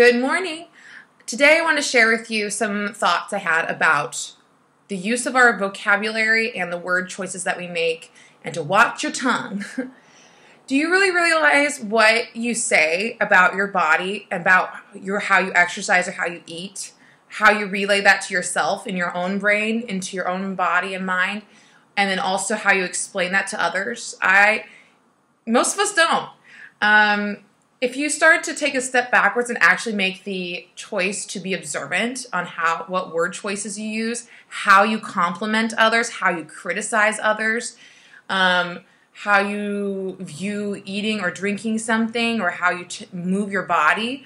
Good morning. Today I want to share with you some thoughts I had about the use of our vocabulary and the word choices that we make, and to watch your tongue. Do you really realize what you say about your body, about how you exercise or how you eat, how you relay that to yourself in your own brain, into your own body and mind, and then also how you explain that to others? Most of us don't. If you start to take a step backwards and actually make the choice to be observant on what word choices you use, how you compliment others, how you criticize others, how you view eating or drinking something, or how you move your body,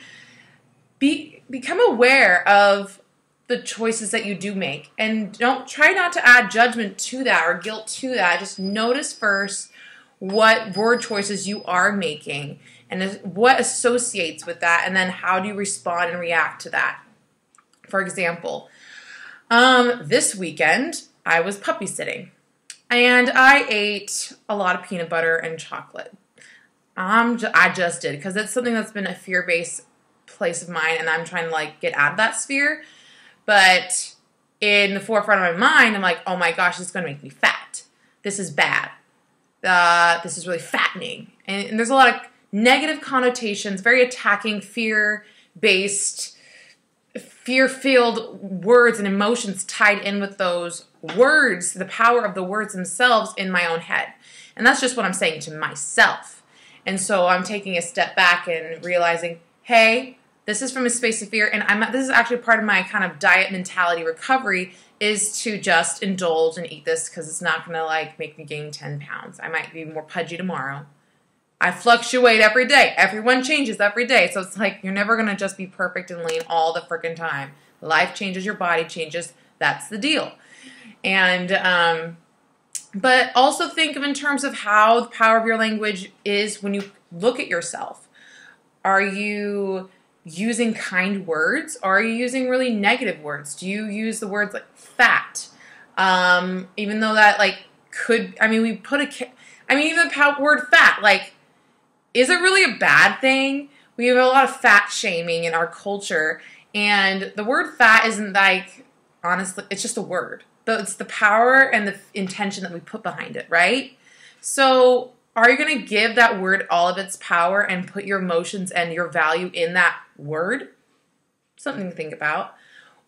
become aware of the choices that you do make, and try not to add judgment to that or guilt to that. Just notice first what word choices you are making and what associates with that, and then how do you respond and react to that. For example, this weekend I was puppy sitting and I ate a lot of peanut butter and chocolate. I just did, because it's something that's been a fear-based place of mine, and I'm trying to get out of that sphere. But in the forefront of my mind, I'm like, oh my gosh, this is going to make me fat. This is bad. This is really fattening. And there's a lot of negative connotations, very attacking, fear-based, fear-filled words and emotions tied in with those words, the power of the words themselves in my own head. And that's just what I'm saying to myself. And so I'm taking a step back and realizing, hey, this is from a space of fear, and this is actually part of my kind of diet mentality recovery, is to just indulge and eat this, because it's not going to make me gain 10 pounds. I might be more pudgy tomorrow. I fluctuate every day. Everyone changes every day. So it's like you're never going to just be perfect and lean all the freaking time. Life changes, your body changes. That's the deal. And but also think of in terms of how the power of your language is when you look at yourself. Are you using kind words, or are you using really negative words? Do you use the words like fat? Even though that even the word fat, is it really a bad thing? We have a lot of fat shaming in our culture, and the word fat isn't honestly, it's just a word. But it's the power and the intention that we put behind it, right? So are you going to give that word all of its power and put your emotions and your value in that word? Something to think about.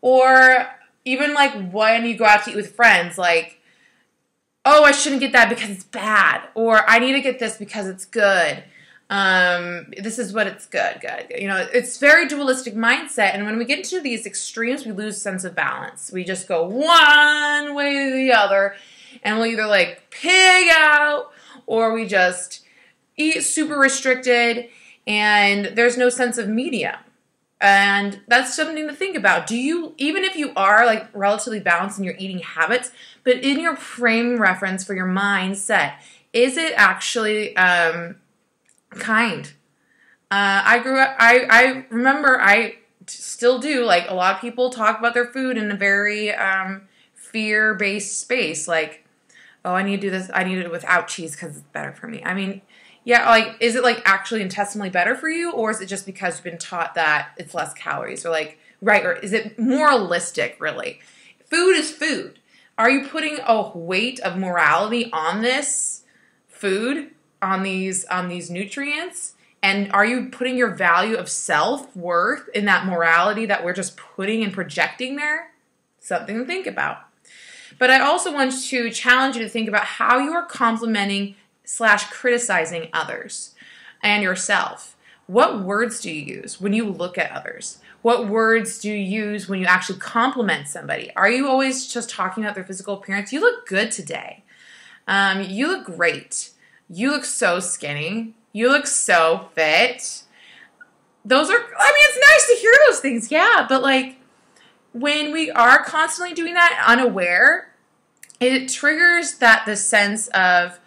Or even when you go out to eat with friends, oh, I shouldn't get that because it's bad. Or I need to get this because it's good. This is what it's good. It's very dualistic mindset. And when we get into these extremes, we lose sense of balance. We just go one way or the other. And we'll either pig out, or we just eat super restricted, and there's no sense of medium. And that's something to think about. Even if you are relatively balanced in your eating habits, but in your frame reference for your mindset, is it actually kind? I remember, I still do, a lot of people talk about their food in a very fear-based space, oh, I need to do this, I need it without cheese because it's better for me. I mean, yeah, is it actually intestinally better for you, or is it just because you've been taught that it's less calories, or right, or is it moralistic, really? Food is food. Are you putting a weight of morality on this food, on these nutrients? And are you putting your value of self-worth in that morality that we're just putting and projecting there? Something to think about. But I also want to challenge you to think about how you are complimenting/criticizing others and yourself. What words do you use when you look at others? What words do you use when you actually compliment somebody? Are you always just talking about their physical appearance? You look good today. You look great. You look so skinny. You look so fit. It's nice to hear those things, yeah, but when we are constantly doing that unaware, it triggers the sense of,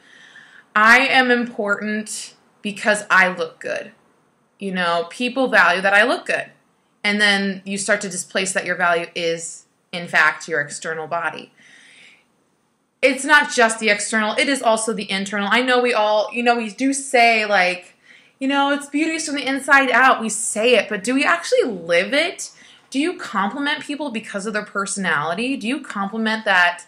I am important because I look good. People value that I look good. And then you start to displace that your value is, in fact, your external body. It's not just the external, it is also the internal. I know we all, we do say It's beauty from the inside out. We say it, but do we actually live it? Do you compliment people because of their personality? Do you compliment that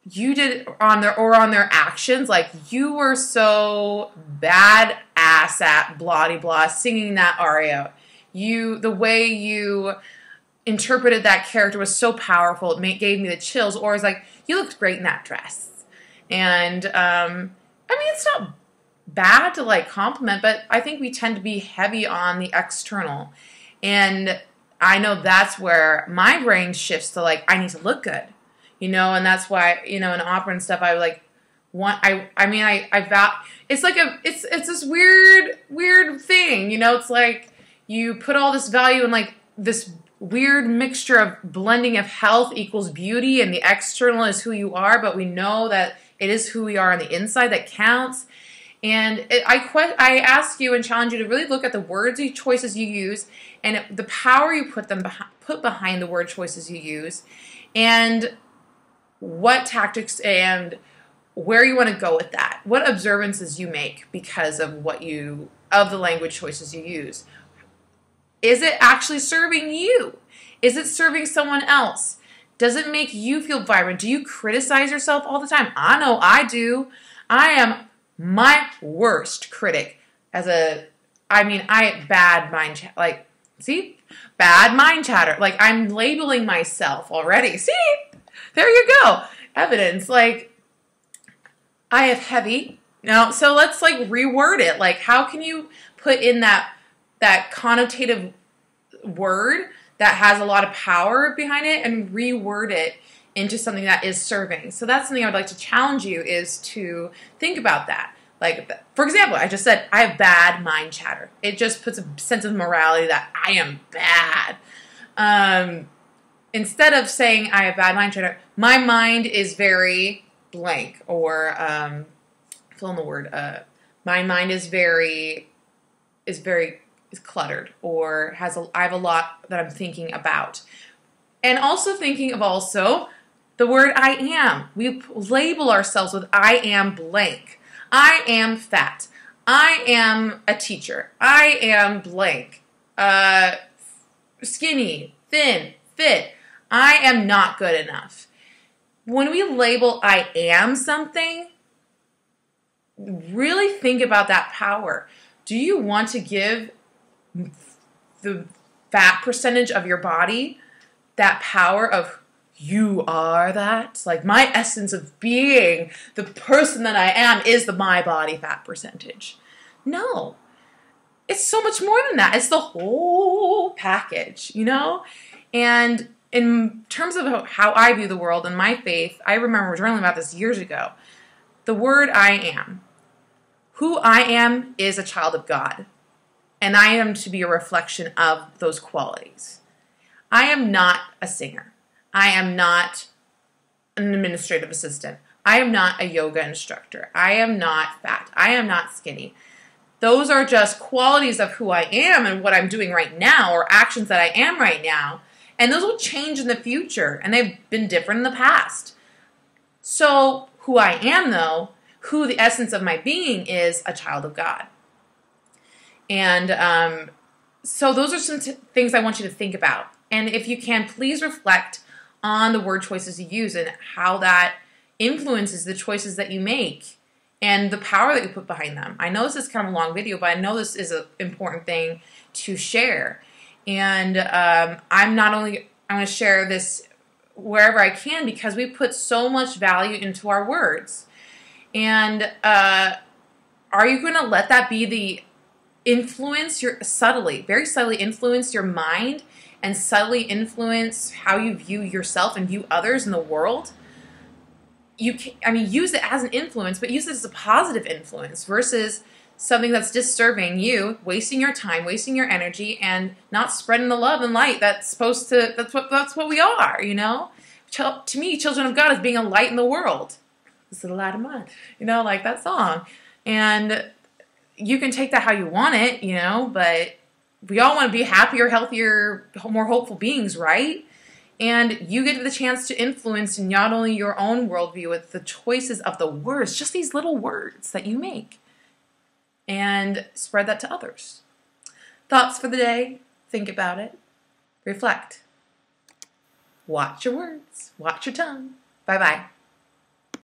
you did on their actions? Like, you were so badass at blah de blah singing that aria. The way you interpreted that character was so powerful. It gave me the chills. Or it's like, you looked great in that dress. And it's not bad to like compliment, but I think we tend to be heavy on the external. And I know that's where my brain shifts to like, I need to look good, and that's why, in opera and stuff, I like it's like it's this weird thing, it's like you put all this value in like this weird mixture of blending of health equals beauty, and the external is who you are, but we know that it is who we are on the inside that counts. And I ask you and challenge you to really look at the words choices you use and the power you put behind the word choices you use, and what tactics and where you want to go with that. What observances you make because of the language choices you use. Is it actually serving you? Is it serving someone else? Does it make you feel vibrant? Do you criticize yourself all the time? I know I do. I am my worst critic bad mind chatter. Like, see? Bad mind chatter. Like, I'm labeling myself already. See? There you go. Evidence. Like, I have heavy. So let's like reword it. Like, how can you put in that connotative word that has a lot of power behind it and reword it into something that is serving? So that's something I would like to challenge you, is to think about that. Like, for example, I just said, I have bad mind chatter. It just puts a sense of morality that I am bad. Instead of saying I have bad mind chatter, my mind is very blank, or fill in the word. My mind is cluttered, or I have a lot that I'm thinking about. And also thinking of the word I am. We label ourselves with I am blank. I am fat. I am a teacher. I am blank. Skinny, thin, fit. I am not good enough. When we label I am something, really think about that power. Do you want to give the fat percentage of your body that power of you are that? Like, my essence of being the person that I am is my body fat percentage. No. It's so much more than that. It's the whole package, And in terms of how I view the world and my faith, I remember journaling about this years ago. The word I am. Who I am is a child of God. And I am to be a reflection of those qualities. I am not a singer. I am not an administrative assistant. I am not a yoga instructor. I am not fat. I am not skinny. Those are just qualities of who I am and what I'm doing right now, or actions that I am right now. And those will change in the future, and they've been different in the past. So who I am, though, who the essence of my being is, a child of God. And so those are some things I want you to think about. And if you can, please reflect on the word choices you use and how that influences the choices that you make and the power that you put behind them. I know this is kind of a long video, but I know this is an important thing to share. And I'm going to share this wherever I can, because we put so much value into our words. And are you going to let that be the influence very subtly influence your mind and subtly influence how you view yourself and view others in the world? Use it as an influence, but use it as a positive influence versus something that's just serving you, wasting your time, wasting your energy, and not spreading the love and light that's what we are, To me, children of God is being a light in the world. This is a light of mine, like that song. And you can take that how you want it, but we all want to be happier, healthier, more hopeful beings, right? And you get the chance to influence not only your own worldview with the choices of the words, just these little words that you make. and spread that to others. Thoughts for the day? Think about it. Reflect. Watch your words. Watch your tongue. Bye-bye.